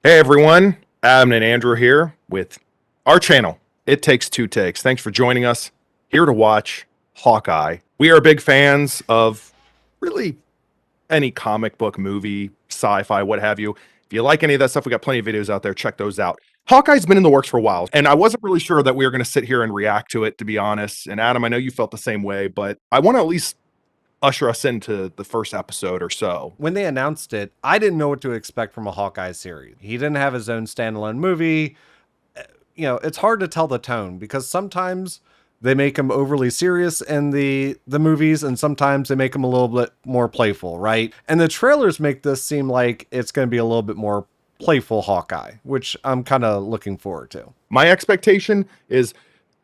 Hey everyone, Adam and Andrew here with our channel. It Takes Two Takes. Thanks for joining us here to watch Hawkeye. We are big fans of really any comic book, movie, sci-fi, what have you. If you like any of that stuff, we got plenty of videos out there. Check those out. Hawkeye's been in the works for a while, and I wasn't really sure that we were going to sit here and react to it, to be honest. And Adam, I know you felt the same way, but I want to at least usher us into the first episode or so. When they announced it, I didn't know what to expect from a Hawkeye series. He didn't have his own standalone movie. It's hard to tell the tone because sometimes they make him overly serious in the movies and sometimes they make him a little bit more playful, right? And the trailers make this seem like it's going to be a little bit more playful Hawkeye, which I'm kind of looking forward to. My expectation is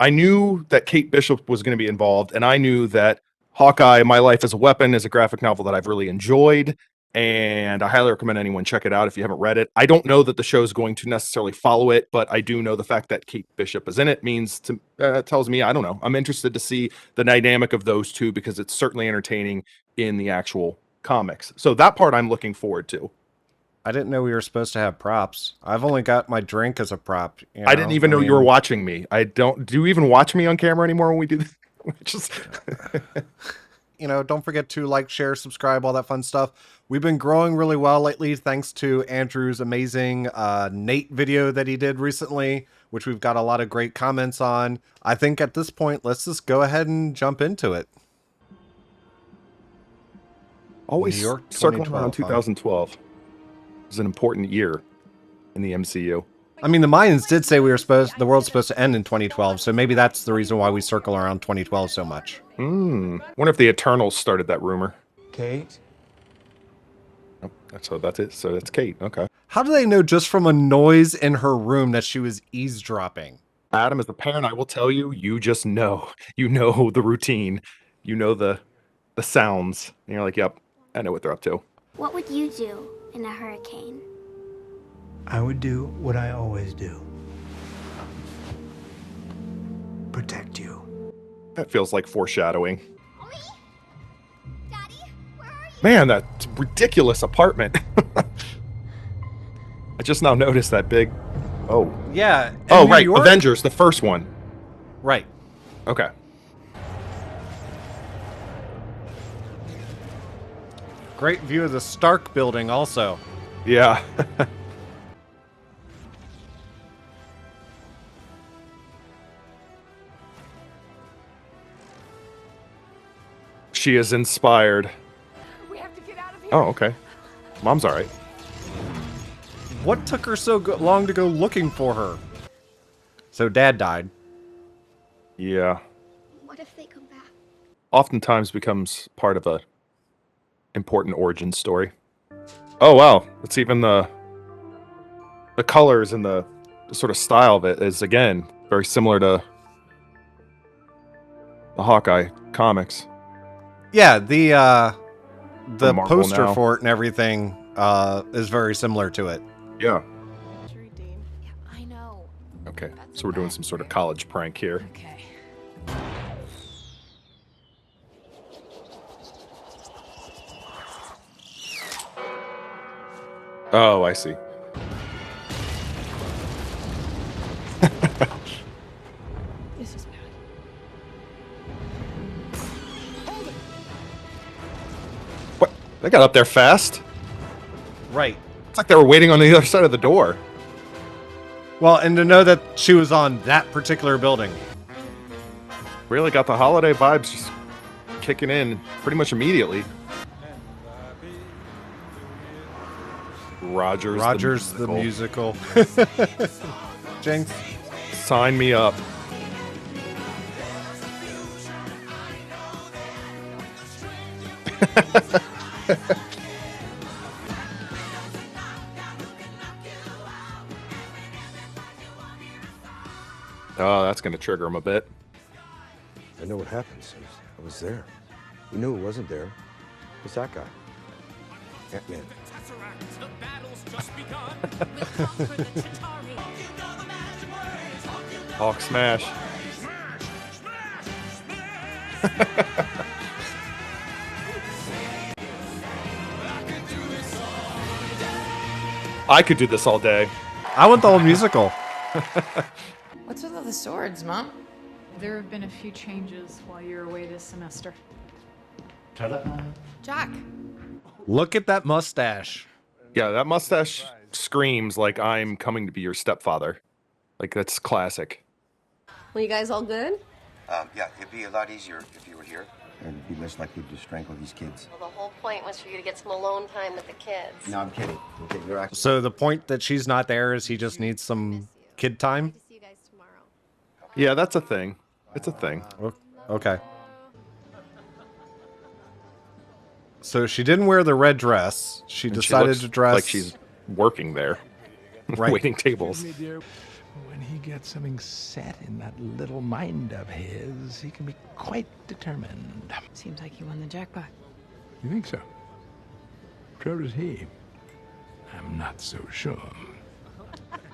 I knew that Kate Bishop was going to be involved, and I knew that Hawkeye, My Life as a Weapon is a graphic novel that I've really enjoyed, and I highly recommend anyone check it out if you haven't read it. I don't know that the show is going to necessarily follow it, but I do know the fact that Kate Bishop is in it means tells me, I don't know. I'm interested to see the dynamic of those two because it's certainly entertaining in the actual comics. So that part I'm looking forward to. I didn't know we were supposed to have props. I've only got my drink as a prop. I didn't even know you were watching me. Do you even watch me on camera anymore when we do this? Just don't forget to like, share, subscribe, all that fun stuff. We've been growing really well lately thanks to Andrew's amazing Nate video that he did recently, which we've got a lot of great comments on. I think at this point, let's just go ahead and jump into it. Always New York, circling around 2012. It was an important year in the MCU. I mean, the Mayans did say the world's supposed to end in 2012, so maybe that's the reason why we circle around 2012 so much. Wonder if the Eternals started that rumor. Kate? Oh, that's it. So that's Kate. Okay. How do they know just from a noise in her room that she was eavesdropping? Adam, as a parent, I will tell you, you just know. You know the routine. You know the sounds. And you're like, yep, I know what they're up to. What would you do in a hurricane? I would do what I always do. Protect you. That feels like foreshadowing. Mommy? Daddy? Where are you? Man, that ridiculous apartment. I just now noticed that big... Oh. Yeah. Oh, right. York? Avengers, the first one. Right. Okay. Great view of the Stark building also. Yeah. She is inspired. We have to get out of here. Oh, okay. Mom's all right. What took her so long to go looking for her? So Dad died. Yeah. What if they come back? Oftentimes becomes part of a important origin story. Oh wow, it's even the colors and the sort of style of it is again very similar to the Hawkeye comics. Yeah, the poster now. for it and everything is very similar to it. Yeah. Yeah, I know. Okay, so we're doing some sort of college prank here. Okay. Oh, I see. This is bad. What? They got up there fast. Right. It's like they were waiting on the other side of the door. Well, and to know that she was on that particular building. Really got the holiday vibes just kicking in pretty much immediately. Rogers the musical. Jinx. Sign me up. Oh, that's going to trigger him a bit. I know what happened, Sims. I was there. You knew it wasn't there. What's that guy? Ant-Man. Hawk smash. I could do this all day. I want the whole musical. What's with all the swords, Mom? There have been a few changes while you're away this semester. Jack. Look at that mustache. Yeah, that mustache screams like I'm coming to be your stepfather. Like, that's classic. Well, you guys all good? Yeah, it'd be a lot easier if you were here. And it'd be less likely to strangle these kids. Well, the whole point was for you to get some alone time with the kids. No, I'm kidding. Okay, you're actually... So the point that she's not there is he just needs some kid time? See you guys tomorrow. Yeah, that's a thing. It's a thing. Okay. So she didn't wear the red dress. She And she decided looks to dress like she's working there, Right. waiting tables. When he gets something set in that little mind of his, he can be quite determined. Seems like you won the jackpot. You think so? So does he. I'm not so sure.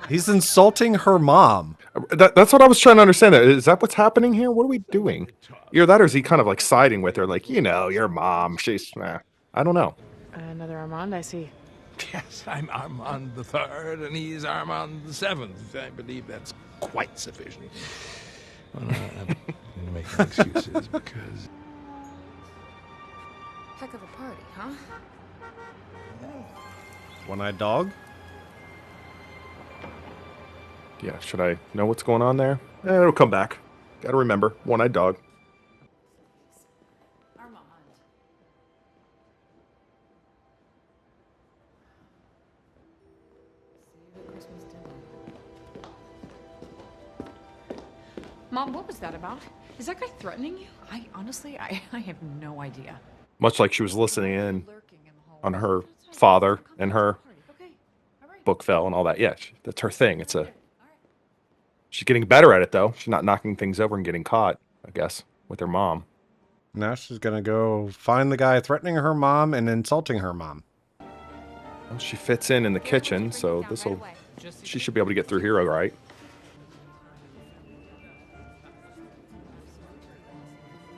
He's insulting her mom. That's what I was trying to understand. Is that what's happening here? What are we doing? Either that or is he kind of like siding with her? Like, your mom, she's, I don't know. Another Armand, I see. Yes, I'm Armand the Third, and he's Armand the Seventh. I believe that's quite sufficient. Well, I'm going to make no excuses because... Heck of a party, huh? One-eyed dog? Yeah, should I know what's going on there? It'll come back. Gotta remember, one-eyed dog. Mom, what was that about? Is that guy threatening you? I honestly have no idea. Much like she was listening in on her father and her book fell and all that. Yeah, that's her thing. She's getting better at it, though. She's not knocking things over and getting caught, I guess, with her mom. Now she's going to go find the guy threatening her mom and insulting her mom. Well, she fits in the kitchen, so she should be able to get through here all right.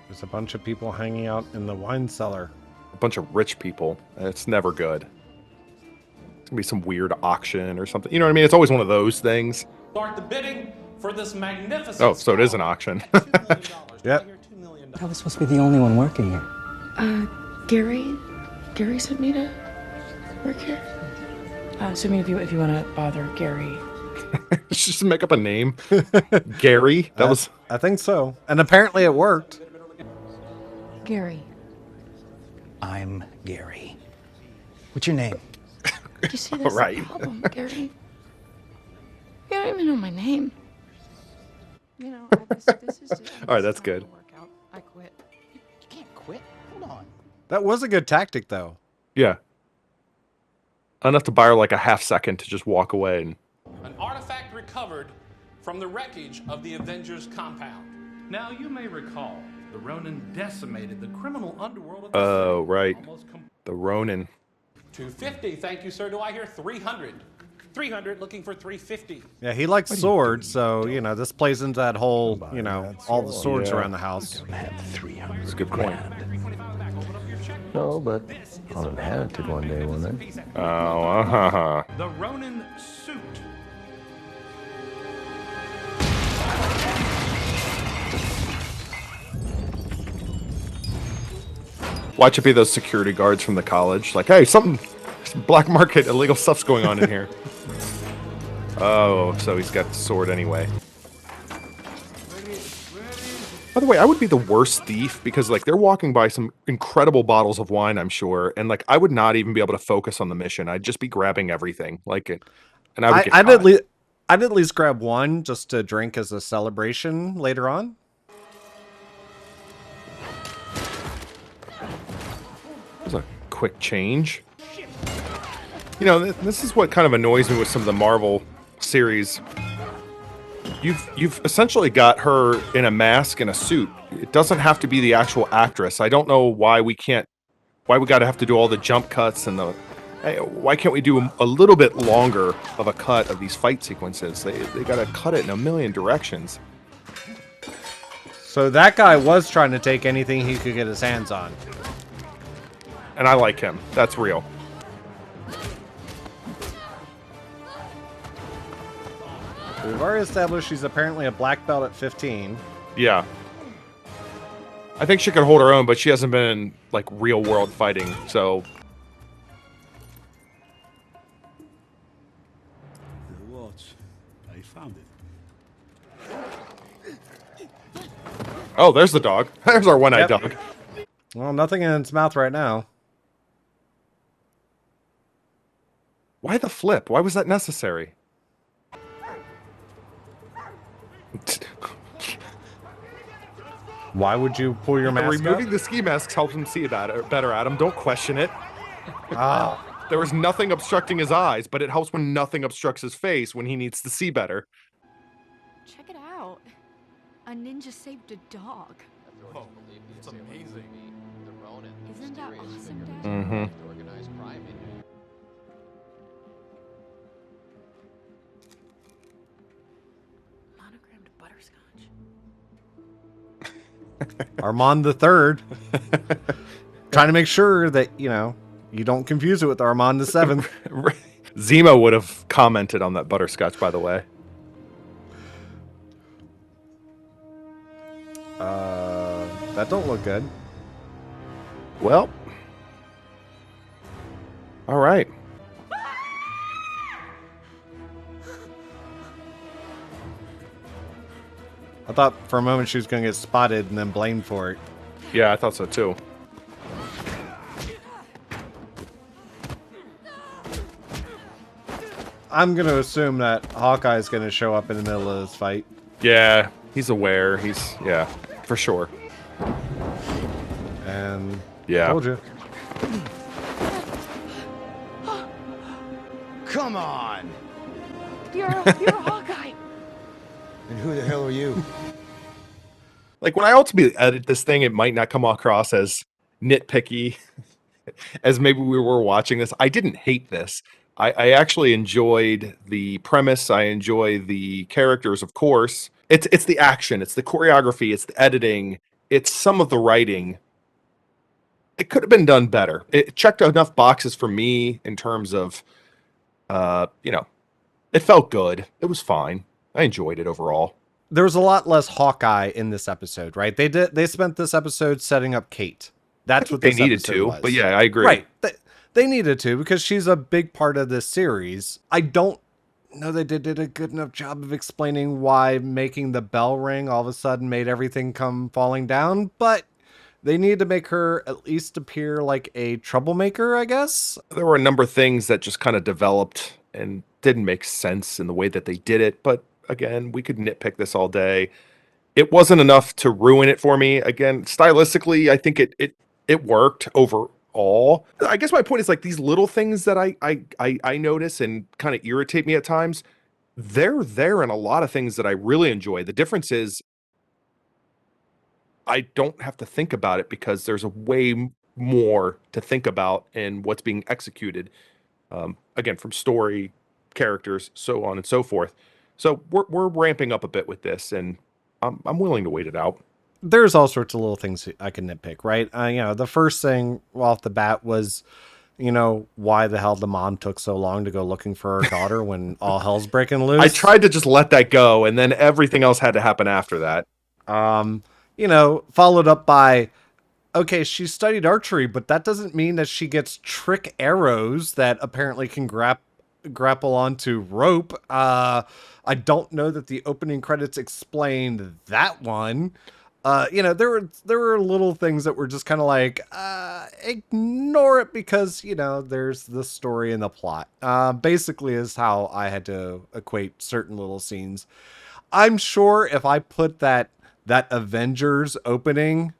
There's a bunch of people hanging out in the wine cellar. A bunch of rich people. It's never good. It's going to be some weird auction or something. You know what I mean? It's always one of those things. Start the bidding for this magnificent... Oh, so it is an auction. Yep. I was supposed to be the only one working here. Gary sent me to work here. So I mean, if you want to bother Gary. Just make up a name. Gary. That was... I think so. And apparently it worked. Gary. I'm Gary. What's your name? You see, that's Right. the problem, Gary. You don't even know my name. You know, this is just... All right, that's good. Workout. I quit. You can't quit. Hold on. That was a good tactic, though. Yeah. Enough to buy her like a half second to just walk away. And An artifact recovered from the wreckage of the Avengers compound. Now, you may recall, the Ronin decimated the criminal underworld of the oh, city. right. Almost The Ronin. 250, thank you, sir. Do I hear 300? 300, looking for 350. Yeah, he likes swords, so, this plays into that whole, all the swords Yeah. around the house. Don't have 300. That's a good point. No, but I'll inherit it one day, won't I? Oh, The Ronin suit. Watch it be those security guards from the college. Like, hey, some black market illegal stuff's going on in here. Oh, so he's got the sword anyway. By the way, I would be the worst thief because, like, they're walking by some incredible bottles of wine, I'm sure, and like, I would not even be able to focus on the mission. I'd just be grabbing everything, like it, and I would get I'd caught. I'd at least grab one just to drink as a celebration later on. That was a quick change. This is what kind of annoys me with some of the Marvel series. You've essentially got her in a mask and a suit. It doesn't have to be the actual actress. I don't know why we got to have to do all the jump cuts and why can't we do a little bit longer of a cut of these fight sequences? They got to cut it in a million directions. So that guy was trying to take anything he could get his hands on. And I like him. That's real. We've already established she's apparently a black belt at 15. Yeah. I think she could hold her own, but she hasn't been in, like, real world fighting, so. The watch. I found it. Oh, there's the dog. There's our one-eyed dog. Well, nothing in its mouth right now. Why the flip? Why was that necessary? Why would you pull your mask Removing up? the ski masks helps him see better, Adam. Don't question it. There was nothing obstructing his eyes, but it helps when nothing obstructs his face when he needs to see better. Check it out. A ninja saved a dog. Whoa, it's amazing. Isn't that awesome, Dad? Mm-hmm. Monogrammed butterscotch. Armand the Third. Trying to make sure that, you know, you don't confuse it with Armand the Seventh. Zemo would have commented on that butterscotch, by the way. That don't look good. Well. All right. I thought for a moment she was going to get spotted and then blamed for it. Yeah, I thought so too. I'm going to assume that Hawkeye is going to show up in the middle of this fight. Yeah, he's aware. Yeah, for sure. And yeah, told you. Come on! You're a Hawkeye. And who the hell are you? Like, when I ultimately edit this thing, it might not come across as nitpicky as maybe we were watching this. I didn't hate this. I actually enjoyed the premise. I enjoy the characters, of course. It's the action, it's the choreography, it's the editing, it's some of the writing. It could have been done better. It checked enough boxes for me in terms of, you know, it felt good. It was fine. I enjoyed it overall. There was a lot less Hawkeye in this episode, right? They spent this episode setting up Kate. That's what they this needed episode to. was. But yeah, I agree. Right. They needed to because she's a big part of this series. I don't know they did a good enough job of explaining why making the bell ring all of a sudden made everything come falling down, but they need to make her at least appear like a troublemaker, I guess. There were a number of things that just kind of developed and didn't make sense in the way that they did it. But again, we could nitpick this all day. It wasn't enough to ruin it for me. Again, stylistically, I think it worked overall. I guess my point is, like, these little things that I notice and kind of irritate me at times, they're there in a lot of things that I really enjoy. The difference is I don't have to think about it because there's a way more to think about in what's being executed. Again, from story, characters, so on and so forth. So we're ramping up a bit with this, and I'm willing to wait it out. There's all sorts of little things I can nitpick, right? You know, the first thing off the bat was, you know, why the hell the mom took so long to go looking for her daughter when all hell's breaking loose. I tried to just let that go, and then everything else had to happen after that. You know, followed up by, okay, she studied archery, but that doesn't mean that she gets trick arrows that apparently can grapple onto rope. I don't know that the opening credits explained that one. You know, there were little things that were just kind of like, ignore it because, you know, there's the story and the plot. Basically is how I had to equate certain little scenes. I'm sure if I put that Avengers opening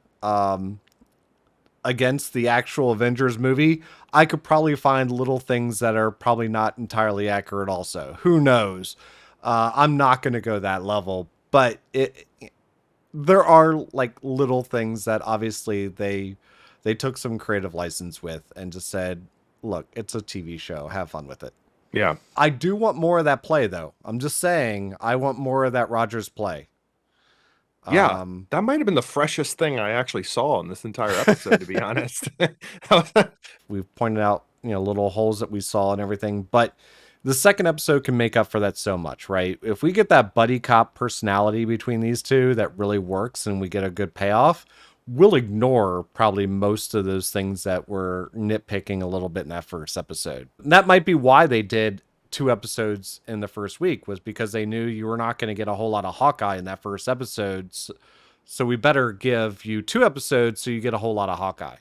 against the actual Avengers movie, I could probably find little things that are probably not entirely accurate also. Who knows? I'm not going to go that level, but there are like little things that obviously they took some creative license with and just said, look, it's a TV show. Have fun with it. Yeah. I do want more of that play, though. I'm just saying I want more of that Rogers play. Yeah, that might have been the freshest thing I actually saw in this entire episode, to be honest. We've pointed out, you know, little holes that we saw and everything, but The second episode can make up for that so much, right? If we get that buddy cop personality between these two that really works and we get a good payoff, we'll ignore probably most of those things that we're nitpicking a little bit in that first episode. And that might be why they did 2 episodes in the first week, was because they knew you were not going to get a whole lot of Hawkeye in that first episode. So we better give you 2 episodes so you get a whole lot of Hawkeye.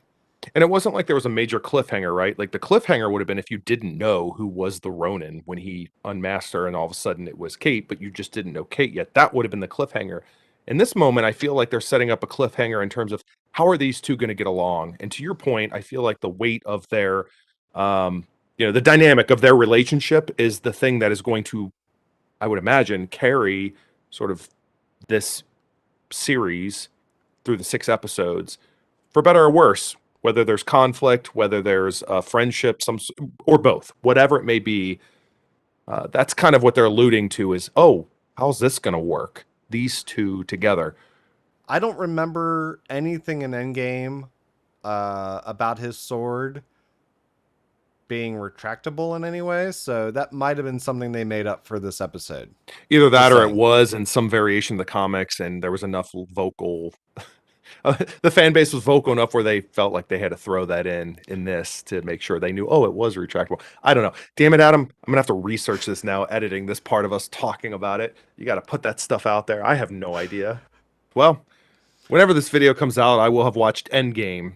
And it wasn't like there was a major cliffhanger, right? Like the cliffhanger would have been if you didn't know who was the Ronin when he unmasked her and all of a sudden it was Kate, but you just didn't know Kate yet. That would have been the cliffhanger. In this moment, I feel like they're setting up a cliffhanger in terms of how are these two going to get along? And to your point, I feel like the weight of their, the dynamic of their relationship is the thing that is going to, I would imagine, carry sort of this series through the 6 episodes, for better or worse. Whether there's conflict, whether there's friendship, or both, whatever it may be, that's kind of what they're alluding to is, oh, how's this going to work? These two together. I don't remember anything in Endgame about his sword being retractable in any way, so that might have been something they made up for this episode. Either that or it was in some variation of the comics, and there was enough vocal... the fan base was vocal enough where they felt like they had to throw that in this to make sure they knew, oh, it was retractable. I don't know. Damn it, Adam. I'm going to have to research this now, editing this part of us talking about it. You got to put that stuff out there. I have no idea. Well, whenever this video comes out, I will have watched Endgame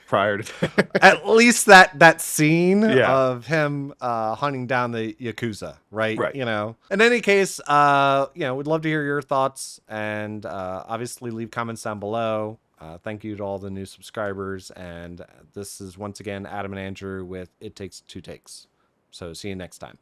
prior to at least that scene of him hunting down the Yakuza, right? You know, in any case, we'd love to hear your thoughts, and obviously leave comments down below. Thank you to all the new subscribers, and this is once again Adam and Andrew with It Takes 2 Takes. So see you next time.